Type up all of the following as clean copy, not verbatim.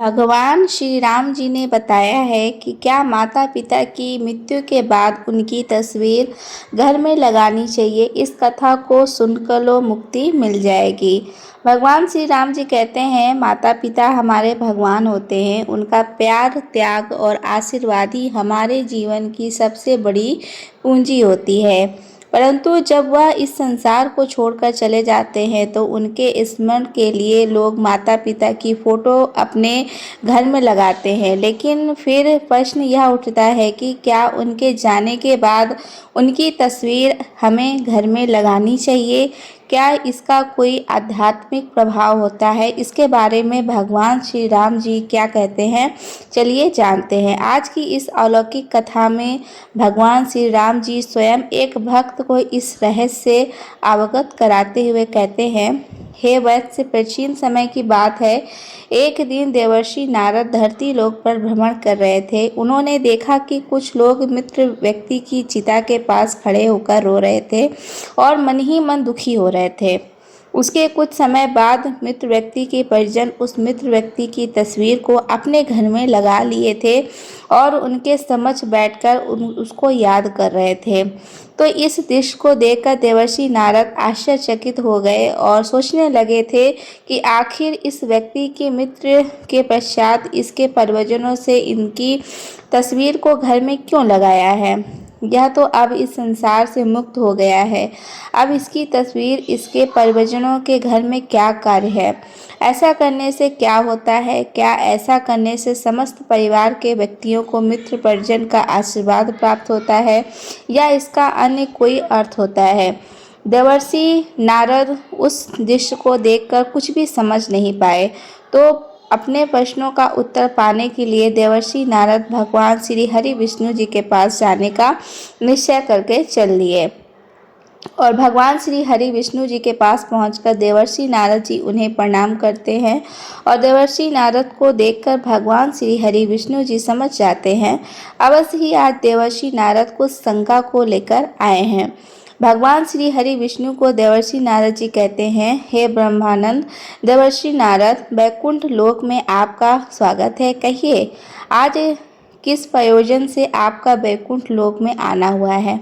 भगवान श्री राम जी ने बताया है कि क्या माता पिता की मृत्यु के बाद उनकी तस्वीर घर में लगानी चाहिए। इस कथा को सुनकर लो मुक्ति मिल जाएगी। भगवान श्री राम जी कहते हैं, माता पिता हमारे भगवान होते हैं। उनका प्यार, त्याग और आशीर्वाद ही हमारे जीवन की सबसे बड़ी पूंजी होती है। परंतु जब वह इस संसार को छोड़कर चले जाते हैं तो उनके स्मरण के लिए लोग माता पिता की फोटो अपने घर में लगाते हैं। लेकिन फिर प्रश्न यह उठता है कि क्या उनके जाने के बाद उनकी तस्वीर हमें घर में लगानी चाहिए? क्या इसका कोई आध्यात्मिक प्रभाव होता है? इसके बारे में भगवान श्री राम जी क्या कहते हैं, चलिए जानते हैं। आज की इस अलौकिक कथा में भगवान श्री राम जी स्वयं एक भक्त को इस रहस्य से अवगत कराते हुए कहते हैं, हे वत्स, प्राचीन समय की बात है। एक दिन देवर्षि नारद धरती लोक पर भ्रमण कर रहे थे। उन्होंने देखा कि कुछ लोग मित्र व्यक्ति की चिता के पास खड़े होकर रो रहे थे और मन ही मन दुखी हो रहे थे। उसके कुछ समय बाद मित्र व्यक्ति के परिजन उस मित्र व्यक्ति की तस्वीर को अपने घर में लगा लिए थे और उनके समक्ष बैठकर उसको याद कर रहे थे। तो इस दृश्य को देखकर देवर्षि नारद आश्चर्यचकित हो गए और सोचने लगे थे कि आखिर इस व्यक्ति के मित्र के पश्चात इसके परिजनों से इनकी तस्वीर को घर में क्यों लगाया है। यह तो अब इस संसार से मुक्त हो गया है, अब इसकी तस्वीर इसके परिजनों के घर में क्या कार्य है? ऐसा करने से क्या होता है? क्या ऐसा करने से समस्त परिवार के व्यक्तियों को मित्र परिजन का आशीर्वाद प्राप्त होता है या इसका अन्य कोई अर्थ होता है? देवर्षि नारद उस दृश्य को देखकर कुछ भी समझ नहीं पाए। तो अपने प्रश्नों का उत्तर पाने के लिए देवर्षि नारद भगवान श्री हरि विष्णु जी के पास जाने का निश्चय करके चल लिए और भगवान श्री हरि विष्णु जी के पास पहुंचकर देवर्षि नारद जी उन्हें प्रणाम करते हैं और देवर्षि नारद को देखकर भगवान श्री हरि विष्णु जी समझ जाते हैं। अवश्य ही आज देवर्षि नारद कुछ शंका को लेकर आए हैं। भगवान श्री हरि विष्णु को देवर्षि नारद जी कहते हैं, हे ब्रह्मानंद देवर्षि नारद, वैकुंठ लोक में आपका स्वागत है। कहिए, आज किस प्रयोजन से आपका वैकुंठ लोक में आना हुआ है?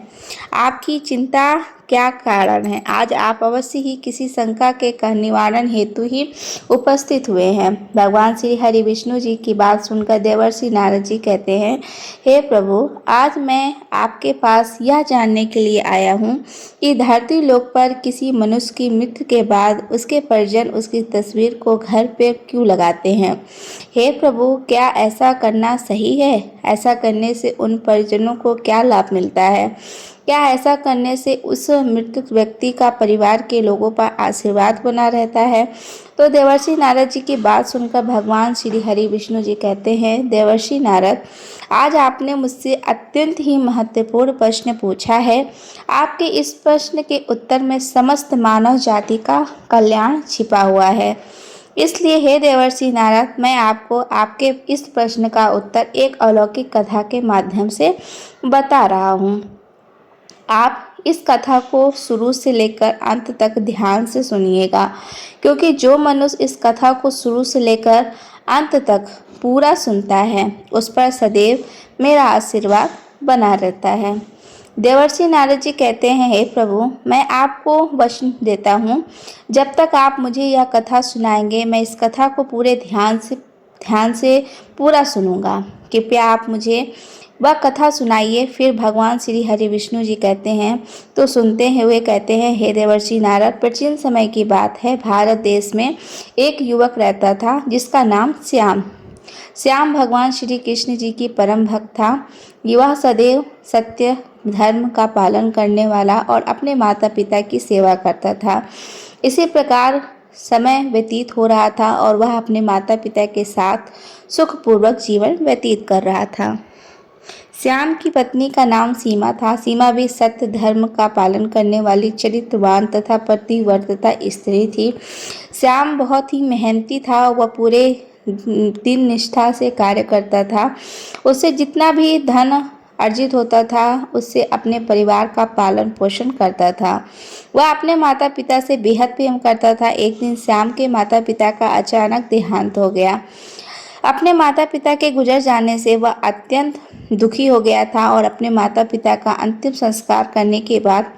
आपकी चिंता क्या कारण है? आज आप अवश्य ही किसी शंका के निवारण हेतु ही उपस्थित हुए हैं। भगवान श्री हरि विष्णु जी की बात सुनकर देवर्षि नारद जी कहते हैं, हे प्रभु, आज मैं आपके पास यह जानने के लिए आया हूँ कि धरती लोक पर किसी मनुष्य की मृत्यु के बाद उसके परिजन उसकी तस्वीर को घर पे क्यों लगाते हैं? हे प्रभु, क्या ऐसा करना सही है? ऐसा करने से उन परिजनों को क्या लाभ मिलता है? क्या ऐसा करने से उस मृतक व्यक्ति का परिवार के लोगों पर आशीर्वाद बना रहता है? तो देवर्षि नारद जी की बात सुनकर भगवान श्री हरि विष्णु जी कहते हैं, देवर्षि नारद, आज आपने मुझसे अत्यंत ही महत्वपूर्ण प्रश्न पूछा है। आपके इस प्रश्न के उत्तर में समस्त मानव जाति का कल्याण छिपा हुआ है। इसलिए हे देवर्षि नारद, मैं आपको आपके इस प्रश्न का उत्तर एक अलौकिक कथा के माध्यम से बता रहा हूँ। आप इस कथा को शुरू से लेकर अंत तक ध्यान से सुनिएगा, क्योंकि जो मनुष्य इस कथा को शुरू से लेकर अंत तक पूरा सुनता है उस पर सदैव मेरा आशीर्वाद बना रहता है। देवर्षि नारद जी कहते हैं, हे प्रभु, मैं आपको वचन देता हूँ, जब तक आप मुझे यह कथा सुनाएंगे मैं इस कथा को पूरे ध्यान से पूरा सुनूंगा। कृपया आप मुझे वह कथा सुनाइए। फिर भगवान श्री हरि विष्णु जी कहते हैं, तो सुनते हुए कहते हैं, हे देवर्षि नारद, प्राचीन समय की बात है। भारत देश में एक युवक रहता था जिसका नाम श्याम भगवान श्री कृष्ण जी की परम भक्त था। युवा सदैव सत्य धर्म का पालन करने वाला और अपने माता पिता की सेवा करता था। इसी प्रकार समय व्यतीत हो रहा था और वह अपने माता पिता के साथ सुखपूर्वक जीवन व्यतीत कर रहा था। श्याम की पत्नी का नाम सीमा था। सीमा भी सत्य धर्म का पालन करने वाली चरित्रवान तथा पतिव्रता स्त्री थी। श्याम बहुत ही मेहनती था। वह पूरे दिन निष्ठा से कार्य करता था। उससे जितना भी धन अर्जित होता था उससे अपने परिवार का पालन पोषण करता था। वह अपने माता पिता से बेहद प्रेम करता था। एक दिन श्याम के माता पिता का अचानक देहांत हो गया। अपने माता पिता के गुजर जाने से वह अत्यंत दुखी हो गया था और अपने माता पिता का अंतिम संस्कार करने के बाद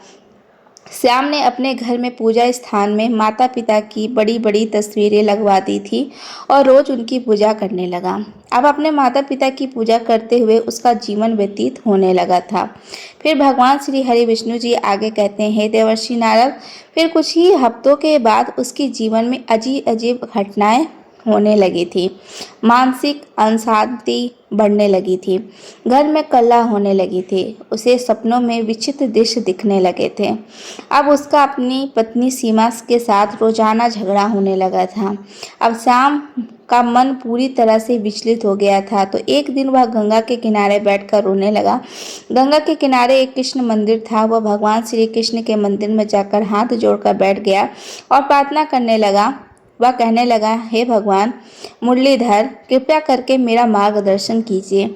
श्याम ने अपने घर में पूजा स्थान में माता पिता की बड़ी बड़ी तस्वीरें लगवा दी थी और रोज उनकी पूजा करने लगा। अब अपने माता पिता की पूजा करते हुए उसका जीवन व्यतीत होने लगा था। फिर भगवान श्री हरि विष्णु जी आगे कहते हैं, हे देवर्षि नारद, फिर कुछ ही हफ्तों के बाद उसके जीवन में अजीब अजीब घटनाएं होने लगी थी। मानसिक अशांति बढ़ने लगी थी, घर में कलह होने लगी थी, उसे सपनों में विचित्र दृश्य दिखने लगे थे। अब उसका अपनी पत्नी सीमा के साथ रोजाना झगड़ा होने लगा था। अब श्याम का मन पूरी तरह से विचलित हो गया था। तो एक दिन वह गंगा के किनारे बैठकर रोने लगा। गंगा के किनारे एक कृष्ण मंदिर था। वह भगवान श्री कृष्ण के मंदिर में जाकर हाथ जोड़कर बैठ गया और प्रार्थना करने लगा। वह कहने लगा, हे भगवान मुरलीधर, कृपया करके मेरा मार्गदर्शन कीजिए।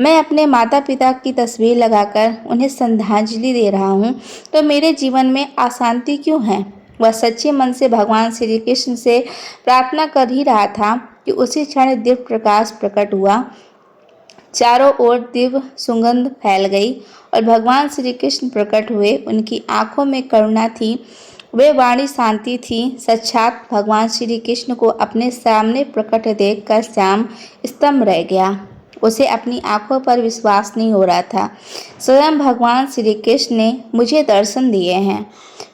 मैं अपने माता पिता की तस्वीर लगाकर उन्हें श्रद्धांजलि दे रहा हूँ, तो मेरे जीवन में अशांति क्यों है? वह सच्चे मन से भगवान श्री कृष्ण से प्रार्थना कर ही रहा था कि उसी क्षण दिव्य प्रकाश प्रकट हुआ। चारों ओर दिव्य सुगंध फैल गई और भगवान श्री कृष्ण प्रकट हुए। उनकी आंखों में करुणा थी, वे वाणी शांति थी। साक्षात भगवान श्री कृष्ण को अपने सामने प्रकट देखकर श्याम स्तंभ रह गया। उसे अपनी आंखों पर विश्वास नहीं हो रहा था। स्वयं भगवान श्री कृष्ण ने मुझे दर्शन दिए हैं।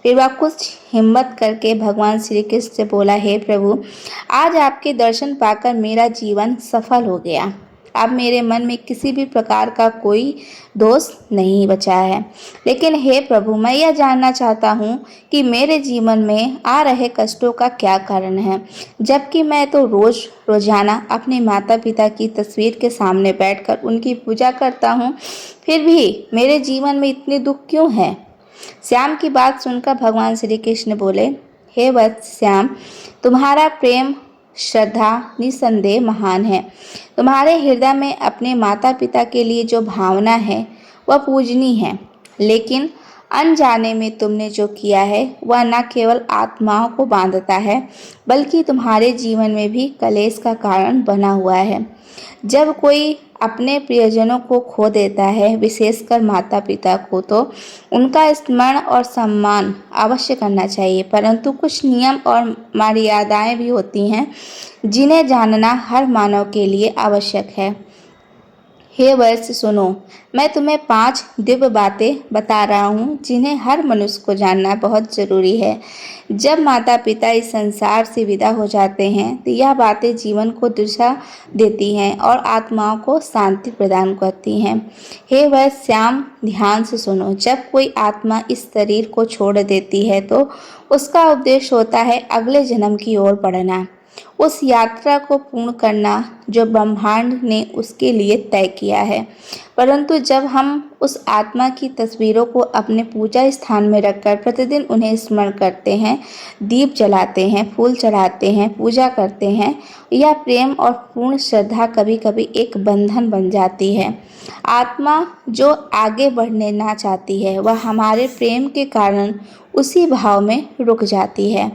फिर वह कुछ हिम्मत करके भगवान श्री कृष्ण से बोला, हे प्रभु, आज आपके दर्शन पाकर मेरा जीवन सफल हो गया। अब मेरे मन में किसी भी प्रकार का कोई दोष नहीं बचा है। लेकिन हे प्रभु, मैं यह जानना चाहता हूँ कि मेरे जीवन में आ रहे कष्टों का क्या कारण है, जबकि मैं तो रोजाना अपने माता पिता की तस्वीर के सामने बैठकर उनकी पूजा करता हूँ, फिर भी मेरे जीवन में इतने दुख क्यों है? श्याम की बात सुनकर भगवान श्री कृष्ण बोले, हे वत्स श्याम, तुम्हारा प्रेम श्रद्धा निसंदेह महान है। तुम्हारे हृदय में अपने माता पिता के लिए जो भावना है वह पूजनीय है, लेकिन अनजाने में तुमने जो किया है वह न केवल आत्माओं को बांधता है, बल्कि तुम्हारे जीवन में भी कलेश का कारण बना हुआ है। जब कोई अपने प्रियजनों को खो देता है, विशेषकर माता पिता को, तो उनका स्मरण और सम्मान अवश्य करना चाहिए, परंतु कुछ नियम और मर्यादाएं भी होती हैं जिन्हें जानना हर मानव के लिए आवश्यक है। हे वैश्य सुनो, मैं तुम्हें 5 दिव्य बातें बता रहा हूँ जिन्हें हर मनुष्य को जानना बहुत जरूरी है। जब माता पिता इस संसार से विदा हो जाते हैं तो यह बातें जीवन को दिशा देती हैं और आत्माओं को शांति प्रदान करती हैं। हे वैश्य श्याम, ध्यान से सुनो, जब कोई आत्मा इस शरीर को छोड़ देती है तो उसका उद्देश्य होता है अगले जन्म की ओर बढ़ना, उस यात्रा को पूर्ण करना जो ब्रह्मांड ने उसके लिए तय किया है। परंतु जब हम उस आत्मा की तस्वीरों को अपने पूजा स्थान में रखकर प्रतिदिन उन्हें स्मरण करते हैं, दीप जलाते हैं, फूल चढ़ाते हैं, पूजा करते हैं, यह प्रेम और पूर्ण श्रद्धा कभी कभी एक बंधन बन जाती है। आत्मा जो आगे बढ़ने ना चाहती है वह हमारे प्रेम के कारण उसी भाव में रुक जाती है।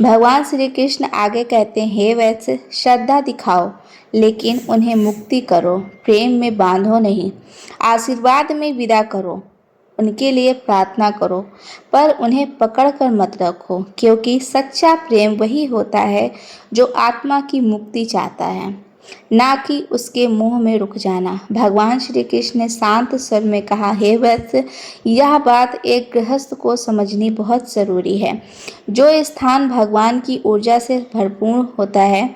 भगवान श्री कृष्ण आगे कहते हैं, हे वैश्य, श्रद्धा दिखाओ लेकिन उन्हें मुक्ति करो, प्रेम में बांधो नहीं। आशीर्वाद में विदा करो, उनके लिए प्रार्थना करो, पर उन्हें पकड़ कर मत रखो, क्योंकि सच्चा प्रेम वही होता है जो आत्मा की मुक्ति चाहता है, ना कि उसके मुंह में रुक जाना। भगवान श्री कृष्ण ने शांत स्वर में कहा, हे वत्स, यह बात एक गृहस्थ को समझनी बहुत जरूरी है। जो स्थान भगवान की ऊर्जा से भरपूर होता है,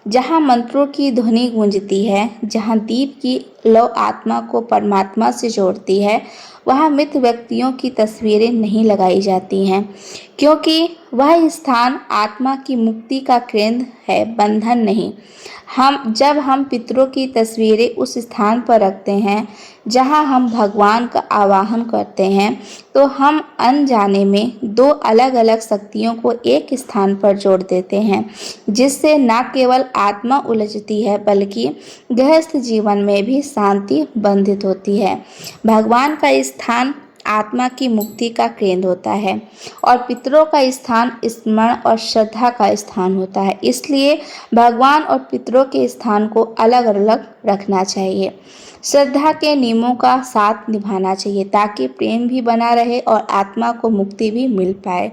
जहाँ मंत्रों की ध्वनि गूंजती है, जहाँ दीप की लौ आत्मा को परमात्मा से जोड़ती है, वहाँ मृत व्यक्तियों की तस्वीरें नहीं लगाई जाती हैं, क्योंकि वह स्थान आत्मा की मुक्ति का केंद्र है, बंधन नहीं। जब हम पितरों की तस्वीरें उस स्थान पर रखते हैं जहां हम भगवान का आवाहन करते हैं, तो हम अनजाने में 2 अलग अलग शक्तियों को एक स्थान पर जोड़ देते हैं, जिससे न केवल आत्मा उलझती है बल्कि गृहस्थ जीवन में भी शांति बंधित होती है। भगवान का स्थान आत्मा की मुक्ति का केंद्र होता है और पितरों का स्थान स्मरण और श्रद्धा का स्थान होता है। इसलिए भगवान और पितरों के स्थान को अलग अलग रखना चाहिए। श्रद्धा के नियमों का साथ निभाना चाहिए ताकि प्रेम भी बना रहे और आत्मा को मुक्ति भी मिल पाए।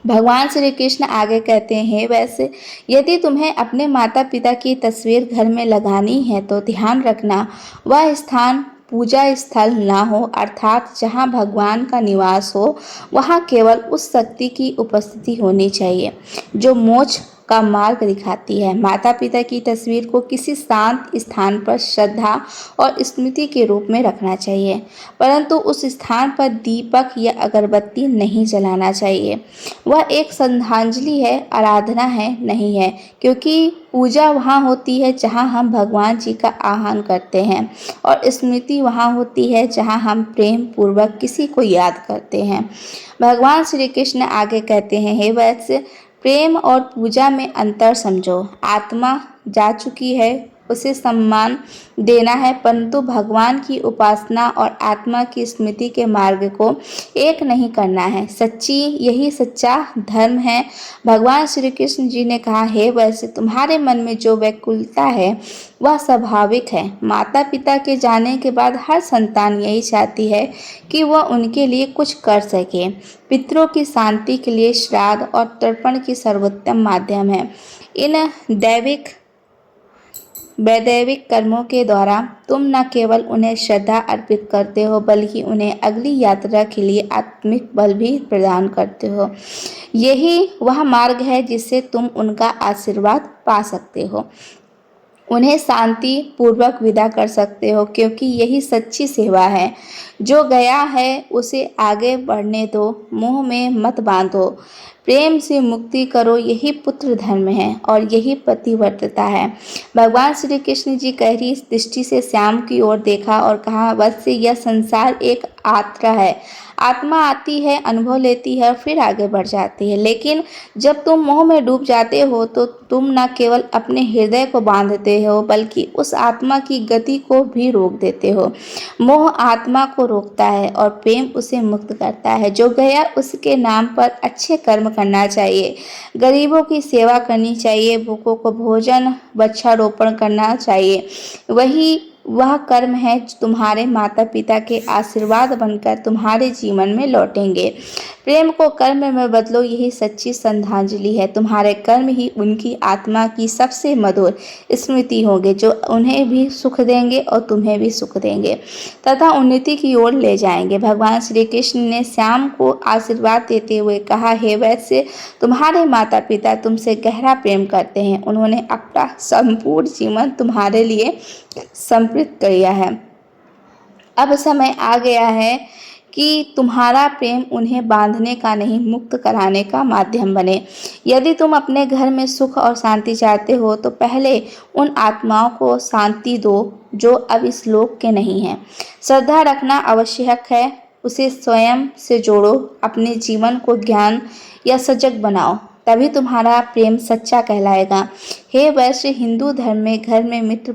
भगवान श्री कृष्ण आगे कहते हैं, वैसे यदि तुम्हें अपने माता पिता की तस्वीर घर में लगानी है तो ध्यान रखना वह स्थान पूजा स्थल ना हो, अर्थात जहाँ भगवान का निवास हो वहाँ केवल उस शक्ति की उपस्थिति होनी चाहिए जो मोक्ष का मार्ग दिखाती है। माता पिता की तस्वीर को किसी शांत स्थान पर श्रद्धा और स्मृति के रूप में रखना चाहिए, परंतु उस स्थान पर दीपक या अगरबत्ती नहीं जलाना चाहिए। वह एक श्रद्धांजलि है, आराधना है नहीं है, क्योंकि पूजा वहाँ होती है जहाँ हम भगवान जी का आह्वान करते हैं और स्मृति वहाँ होती है जहाँ हम प्रेम पूर्वक किसी को याद करते हैं। भगवान श्री कृष्ण आगे कहते हैं, हे वैश्य, प्रेम और पूजा में अंतर समझो। आत्मा जा चुकी है, उसे सम्मान देना है, परंतु भगवान की उपासना और आत्मा की स्मृति के मार्ग को एक नहीं करना है। यही सच्चा धर्म है। भगवान श्री कृष्ण जी ने कहा, हे वैसे तुम्हारे मन में जो व्याकुलता है वह स्वाभाविक है। माता पिता के जाने के बाद हर संतान यही चाहती है कि वह उनके लिए कुछ कर सके। पितरों की शांति के लिए श्राद्ध और तर्पण की सर्वोत्तम माध्यम है। इन वैदैविक कर्मों के द्वारा तुम न केवल उन्हें श्रद्धा अर्पित करते हो बल्कि उन्हें अगली यात्रा के लिए आत्मिक बल भी प्रदान करते हो। यही वह मार्ग है जिससे तुम उनका आशीर्वाद पा सकते हो, उन्हें शांति पूर्वक विदा कर सकते हो, क्योंकि यही सच्ची सेवा है। जो गया है उसे आगे बढ़ने दो, मुंह में मत बांधो, प्रेम से मुक्ति करो, यही पुत्र धर्म है और यही पतिव्रतता है। भगवान श्री कृष्ण जी गहरी दृष्टि से श्याम की ओर देखा और कहा, वत्स, यह संसार एक यात्रा है। आत्मा आती है, अनुभव लेती है, फिर आगे बढ़ जाती है, लेकिन जब तुम मोह में डूब जाते हो तो तुम न केवल अपने हृदय को बांधते हो बल्कि उस आत्मा की गति को भी रोक देते हो। मोह आत्मा को रोकता है और प्रेम उसे मुक्त करता है। जो गया उसके नाम पर अच्छे कर्म करना चाहिए, गरीबों की सेवा करनी चाहिए, भूखों को भोजन वृक्षारोपण करना चाहिए। वह कर्म है जो तुम्हारे माता पिता के आशीर्वाद बनकर तुम्हारे जीवन में लौटेंगे। प्रेम को कर्म में बदलो, यही सच्ची श्रद्धांजलि है। तुम्हारे कर्म ही उनकी आत्मा की सबसे मधुर स्मृति होंगे जो उन्हें भी सुख देंगे और तुम्हें भी सुख देंगे तथा उन्नति की ओर ले जाएंगे। भगवान श्री कृष्ण ने श्याम को आशीर्वाद देते हुए कहा, हे वैश्य, तुम्हारे माता पिता तुमसे गहरा प्रेम करते हैं। उन्होंने अपना संपूर्ण जीवन तुम्हारे लिए समर्पित किया है। अब समय आ गया है कि तुम्हारा प्रेम उन्हें बांधने का नहीं, मुक्त कराने का माध्यम बने। यदि तुम अपने घर में सुख और शांति चाहते हो तो पहले उन आत्माओं को शांति दो जो अब इस लोक के नहीं हैं। श्रद्धा रखना आवश्यक है, उसे स्वयं से जोड़ो, अपने जीवन को ज्ञान या सजग बनाओ, तभी तुम्हारा प्रेम सच्चा कहलाएगा। हे वैश्य, हिंदू धर्म में घर में मित्र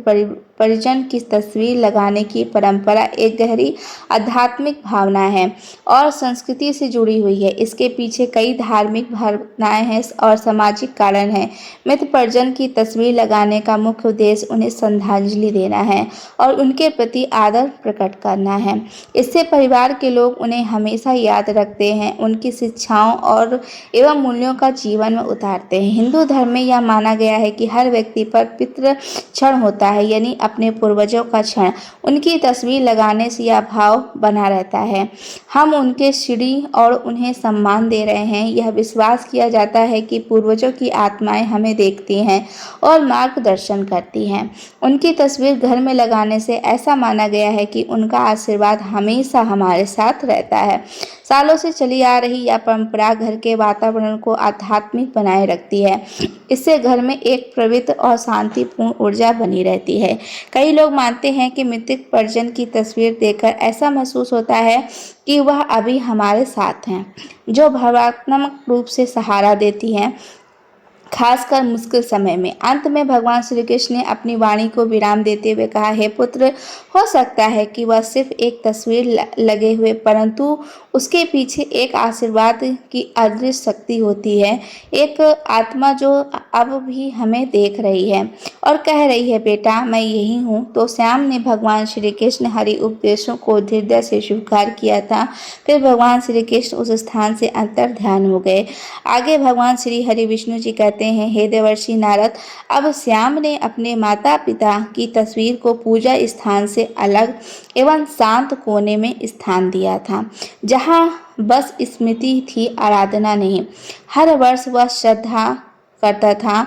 परिजन की तस्वीर लगाने की परंपरा एक गहरी आध्यात्मिक भावना है और संस्कृति से जुड़ी हुई है। इसके पीछे कई धार्मिक भावनाएं हैं और सामाजिक कारण हैं। मित्र परिजन की तस्वीर लगाने का मुख्य उद्देश्य उन्हें श्रद्धांजलि देना है और उनके प्रति आदर प्रकट करना है। इससे परिवार के लोग उन्हें हमेशा याद रखते हैं, उनकी शिक्षाओं और एवं मूल्यों का जीवन में उतारते हैं। हिंदू धर्म में यह माना गया है कि हर व्यक्ति पर पितृ क्षण होता है, यानी अपने पूर्वजों का क्षण। उनकी तस्वीर लगाने से यह भाव बना रहता है हम उनके श्री और उन्हें सम्मान दे रहे हैं। यह विश्वास किया जाता है कि पूर्वजों की आत्माएं हमें देखती हैं और मार्गदर्शन करती हैं। उनकी तस्वीर घर में लगाने से ऐसा माना गया है कि उनका आशीर्वाद हमेशा हमारे साथ रहता है। सालों से चली आ रही यह परंपरा घर के वातावरण को आध्यात्मिक बनाए रखती है। इससे घर में एक पवित्र और शांतिपूर्ण ऊर्जा बनी रहती है। कई लोग मानते हैं कि मृतक परिजन की तस्वीर देखकर ऐसा महसूस होता है कि वह अभी हमारे साथ हैं, जो भावनात्मक रूप से सहारा देती हैं। खासकर मुश्किल समय में। अंत में भगवान श्री कृष्ण ने अपनी वाणी को विराम देते हुए कहा, हे पुत्र, हो सकता है कि वह सिर्फ एक तस्वीर लगे हुए, परंतु उसके पीछे एक आशीर्वाद की अदृश्य शक्ति होती है, एक आत्मा जो अब भी हमें देख रही है और कह रही है, बेटा मैं यही हूँ। तो श्याम ने भगवान श्री कृष्ण हरि उपदेशों को हृदय से स्वीकार किया था। फिर भगवान श्री कृष्ण उस स्थान से अंतर ध्यान हो गए। आगे भगवान श्री हरि विष्णु जी कहते हैं, हे देवर्षि नारद, अब श्याम ने अपने माता पिता की तस्वीर को पूजा स्थान से अलग एवं शांत कोने में स्थान दिया था, जहाँ बस स्मृति थी, आराधना नहीं। हर वर्ष वह श्रद्धा करता था,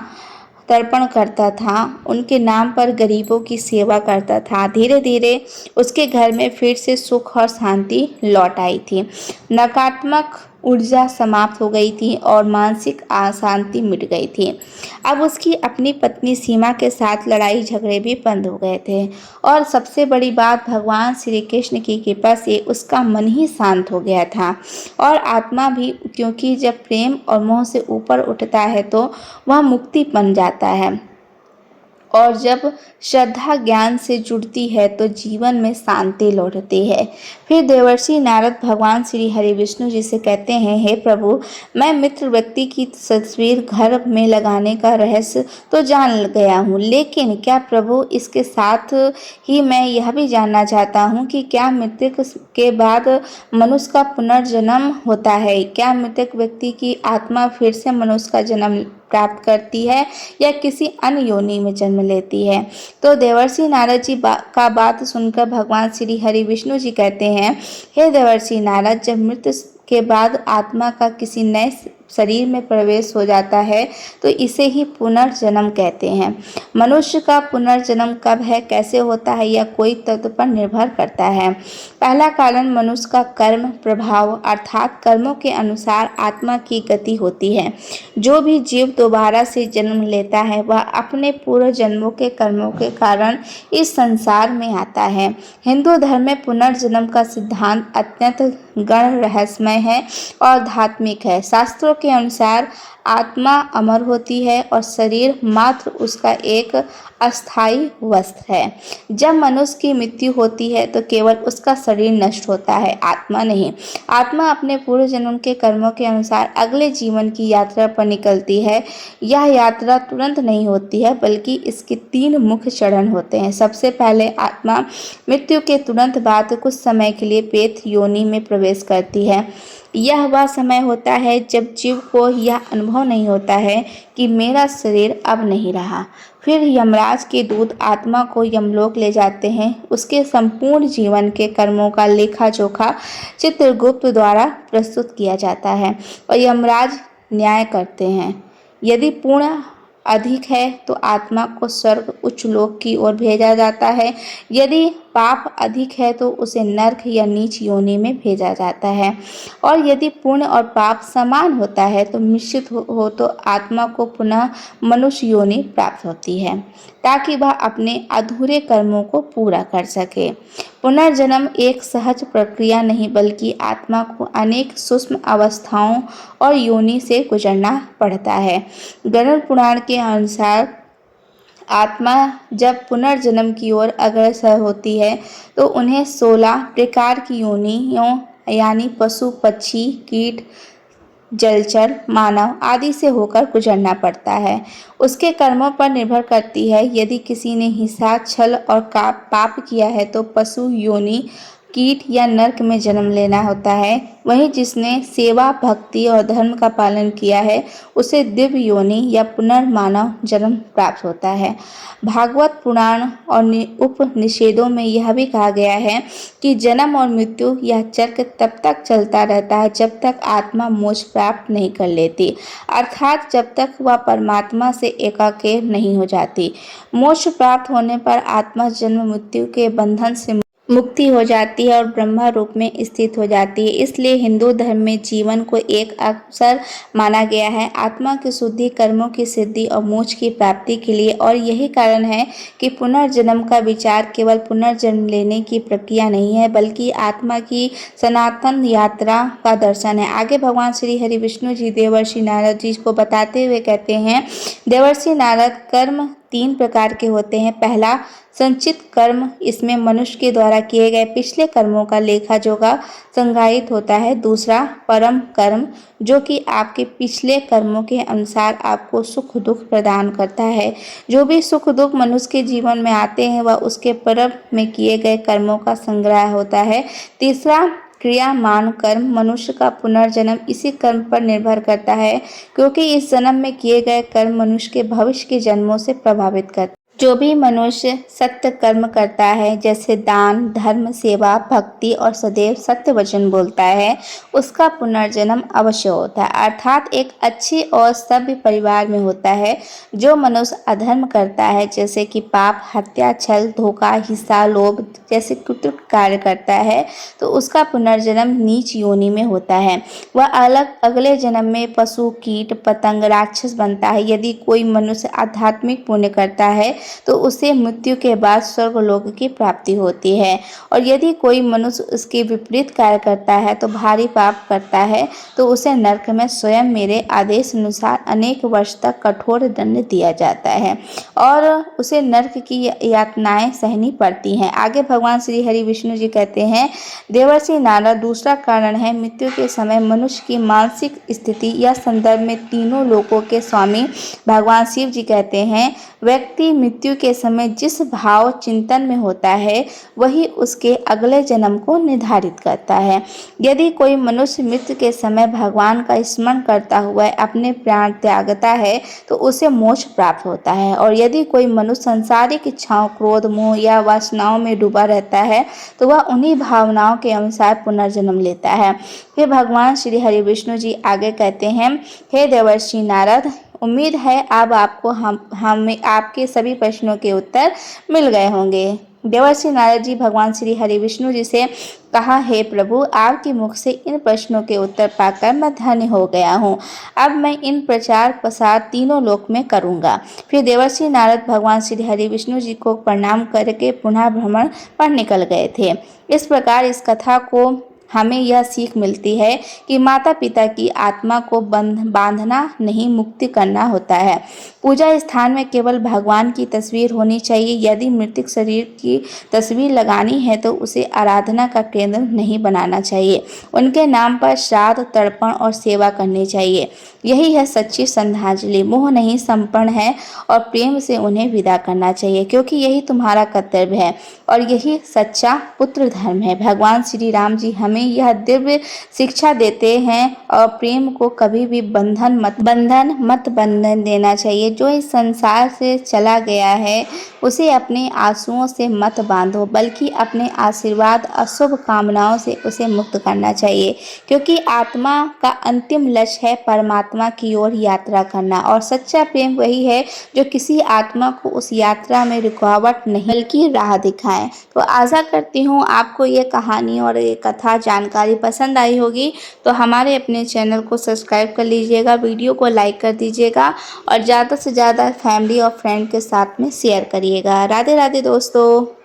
तर्पण करता था, उनके नाम पर गरीबों की सेवा करता था। धीरे धीरे उसके घर में फिर से सुख और शांति लौट आई थी। नकारात्मक ऊर्जा समाप्त हो गई थी और मानसिक अशांति मिट गई थी। अब उसकी अपनी पत्नी सीमा के साथ लड़ाई झगड़े भी बंद हो गए थे और सबसे बड़ी बात, भगवान श्री कृष्ण की कृपा से उसका मन ही शांत हो गया था और आत्मा भी, क्योंकि जब प्रेम और मोह से ऊपर उठता है तो वह मुक्ति बन जाता है और जब श्रद्धा ज्ञान से जुड़ती है तो जीवन में शांति लौटती है। फिर देवर्षि नारद भगवान श्री हरि विष्णु जी से कहते हैं, हे प्रभु, मैं मित्र व्यक्ति की तस्वीर घर में लगाने का रहस्य तो जान गया हूँ, लेकिन क्या प्रभु इसके साथ ही मैं यह भी जानना चाहता हूँ कि क्या मृत्यु के बाद मनुष्य का पुनर्जन्म होता है? क्या मृतक व्यक्ति की आत्मा फिर से मनुष्य का जन्म प्राप्त करती है या किसी अन्य योनि में जन्म लेती है? तो देवर्षि नारद जी का बात सुनकर भगवान श्री हरि विष्णु जी कहते हैं, हे देवर्षि नारद, जब मृत्यु के बाद आत्मा का किसी नए शरीर में प्रवेश हो जाता है तो इसे ही पुनर्जन्म कहते हैं। मनुष्य का पुनर्जन्म कब है, कैसे होता है, यह कोई तत्व पर निर्भर करता है। पहला कारण मनुष्य का कर्म प्रभाव, अर्थात कर्मों के अनुसार आत्मा की गति होती है। जो भी जीव दोबारा से जन्म लेता है वह अपने पूर्व जन्मों के कर्मों के कारण इस संसार में आता है। हिंदू धर्म में पुनर्जन्म का सिद्धांत अत्यंत गहन रहस्यमय है और धार्मिक है। शास्त्रों के अनुसार आत्मा अमर होती है और शरीर मात्र उसका एक अस्थायी वस्त्र है। जब मनुष्य की मृत्यु होती है तो केवल उसका शरीर नष्ट होता है, आत्मा नहीं। आत्मा अपने पूर्व जन्म के कर्मों के अनुसार अगले जीवन की यात्रा पर निकलती है। यह यात्रा तुरंत नहीं होती है, बल्कि इसके 3 मुख्य चरण होते हैं। सबसे पहले आत्मा मृत्यु के तुरंत बाद कुछ समय के लिए प्रेत योनि में प्रवेश करती है। यह वह समय होता है जब जीव को यह अनुभव नहीं होता है कि मेरा शरीर अब नहीं रहा। फिर यमराज के दूत आत्मा को यमलोक ले जाते हैं। उसके संपूर्ण जीवन के कर्मों का लेखा जोखा चित्रगुप्त द्वारा प्रस्तुत किया जाता है और यमराज न्याय करते हैं। यदि पुण्य अधिक है तो आत्मा को स्वर्ग उच्च लोक की ओर भेजा जाता है। यदि पाप अधिक है तो उसे नरक या नीच योनि में भेजा जाता है और यदि पुण्य और पाप समान होता है तो निश्चित हो तो आत्मा को पुनः मनुष्य योनि प्राप्त होती है, ताकि वह अपने अधूरे कर्मों को पूरा कर सके। पुनर्जन्म एक सहज प्रक्रिया नहीं, बल्कि आत्मा को अनेक सूक्ष्म अवस्थाओं और योनि से गुजरना पड़ता है। गरुड़ पुराण के अनुसार आत्मा जब पुनर्जन्म की ओर अग्रसर होती है तो उन्हें 16 प्रकार की योनियों यानी पशु, पक्षी, कीट, जलचर, मानव आदि से होकर गुजरना पड़ता है। उसके कर्मों पर निर्भर करती है। यदि किसी ने हिंसा, छल और पाप किया है तो पशु योनि, कीट या नरक में जन्म लेना होता है। वहीं जिसने सेवा, भक्ति और धर्म का पालन किया है उसे दिव्य योनि या पुनर्मानव जन्म प्राप्त होता है। भागवत पुराण और उपनिषदों में यह भी कहा गया है कि जन्म और मृत्यु यह चक्र तब तक चलता रहता है जब तक आत्मा मोक्ष प्राप्त नहीं कर लेती, अर्थात जब तक वह परमात्मा से एकाकार नहीं हो जाती। मोक्ष प्राप्त होने पर आत्मा जन्म मृत्यु के बंधन से मुक्ति हो जाती है और ब्रह्म रूप में स्थित हो जाती है। इसलिए हिंदू धर्म में जीवन को एक अवसर माना गया है आत्मा की शुद्धि, कर्मों की सिद्धि और मोक्ष की प्राप्ति के लिए। और यही कारण है कि पुनर्जन्म का विचार केवल पुनर्जन्म लेने की प्रक्रिया नहीं है, बल्कि आत्मा की सनातन यात्रा का दर्शन है। आगे भगवान श्री हरि विष्णु जी देवर्षि नारद जी को बताते हुए कहते हैं, देवर्षि नारद, कर्म 3 प्रकार के होते हैं। पहला, संचित कर्म, इसमें मनुष्य के द्वारा किए गए पिछले कर्मों का लेखा जोखा संग्रहित होता है। दूसरा, परम कर्म, जो कि आपके पिछले कर्मों के अनुसार आपको सुख दुख प्रदान करता है। जो भी सुख दुख मनुष्य के जीवन में आते हैं वह उसके पूर्व में किए गए कर्मों का संग्रह होता है। तीसरा, क्रियामान कर्म, मनुष्य का पुनर्जन्म इसी कर्म पर निर्भर करता है, क्योंकि इस जन्म में किए गए कर्म मनुष्य के भविष्य के जन्मों से प्रभावित करते हैं। जो भी मनुष्य सत्य कर्म करता है, जैसे दान, धर्म, सेवा, भक्ति और सदैव सत्य वचन बोलता है, उसका पुनर्जन्म अवश्य होता है, अर्थात एक अच्छी और सभ्य परिवार में होता है। जो मनुष्य अधर्म करता है, जैसे कि पाप, हत्या, छल, धोखा, हिंसा, लोभ जैसे कुकृत्य कार्य करता है, तो उसका पुनर्जन्म नीच योनि में होता है। वह अगले जन्म में पशु, कीट, पतंग, राक्षस बनता है। यदि कोई मनुष्य आध्यात्मिक पुण्य करता है तो उसे मृत्यु के बाद स्वर्गलोक की प्राप्ति होती है, और यदि कोई मनुष्य उसके विपरीत कार्य करता है तो भारी पाप करता है, तो उसे नरक में स्वयं मेरे आदेश अनुसार अनेक वर्ष तक कठोर दंड दिया जाता है और उसे नरक की यातनाएं सहनी पड़ती हैं। आगे भगवान श्री हरि विष्णु जी कहते हैं, देवर्षि नारद, दूसरा कारण है मृत्यु के समय मनुष्य की मानसिक स्थिति। या संदर्भ में तीनों लोकों के स्वामी भगवान शिव जी कहते हैं, व्यक्ति मृत्यु के समय जिस भाव चिंतन में होता है वही उसके अगले जन्म को निर्धारित करता है। यदि कोई मनुष्य मृत्यु के समय भगवान का स्मरण करता हुआ अपने प्राण त्यागता है तो उसे मोक्ष प्राप्त होता है, और यदि कोई मनुष्य सांसारिक इच्छाओं, क्रोध, मोह या वासनाओं में डूबा रहता है तो वह उन्हीं भावनाओं के अनुसार पुनर्जन्म लेता है। फिर भगवान श्री हरि विष्णु जी आगे कहते हैं, हे देवर्षि नारद, उम्मीद है अब आपको हम आपके सभी प्रश्नों के उत्तर मिल गए होंगे। देवर्षि नारद जी भगवान श्री हरि विष्णु जी से कहा, हे प्रभु, आपके मुख से इन प्रश्नों के उत्तर पाकर मैं धन्य हो गया हूँ। अब मैं इन प्रचार प्रसार तीनों लोक में करूँगा। फिर देवर्षि नारद भगवान श्री हरि विष्णु जी को प्रणाम करके पुनः भ्रमण पर निकल गए थे। इस प्रकार इस कथा को हमें यह सीख मिलती है कि माता पिता की आत्मा को बांधना नहीं, मुक्ति करना होता है। पूजा स्थान में केवल भगवान की तस्वीर होनी चाहिए। यदि मृतक शरीर की तस्वीर लगानी है तो उसे आराधना का केंद्र नहीं बनाना चाहिए। उनके नाम पर श्राद्ध, तर्पण और सेवा करनी चाहिए। यही है सच्ची श्रद्धांजलि। मोह नहीं, समर्पण है और प्रेम से उन्हें विदा करना चाहिए, क्योंकि यही तुम्हारा कर्तव्य है और यही सच्चा पुत्र धर्म है। भगवान श्री राम जी हमें यह दिव्य शिक्षा देते हैं और प्रेम को कभी भी बंधन मत बंधन देना चाहिए। जो इस संसार से चला गया है उसे अपने आंसुओं से मत बांधो, बल्कि अपने आशीर्वाद और शुभ कामनाओं से उसे मुक्त करना चाहिए, क्योंकि आत्मा का अंतिम लक्ष्य है परमात्मा की ओर यात्रा करना, और सच्चा प्रेम वही है जो किसी आत्मा को उस यात्रा में रुकावट नहीं बल्कि राह दिखाए। तो आशा करती हूँ आपको ये कहानी और ये कथा जानकारी पसंद आई होगी। तो हमारे अपने चैनल को सब्सक्राइब कर लीजिएगा, वीडियो को लाइक कर दीजिएगा और ज़्यादा से ज़्यादा फैमिली और फ्रेंड के साथ में शेयर करिएगा। राधे राधे दोस्तों।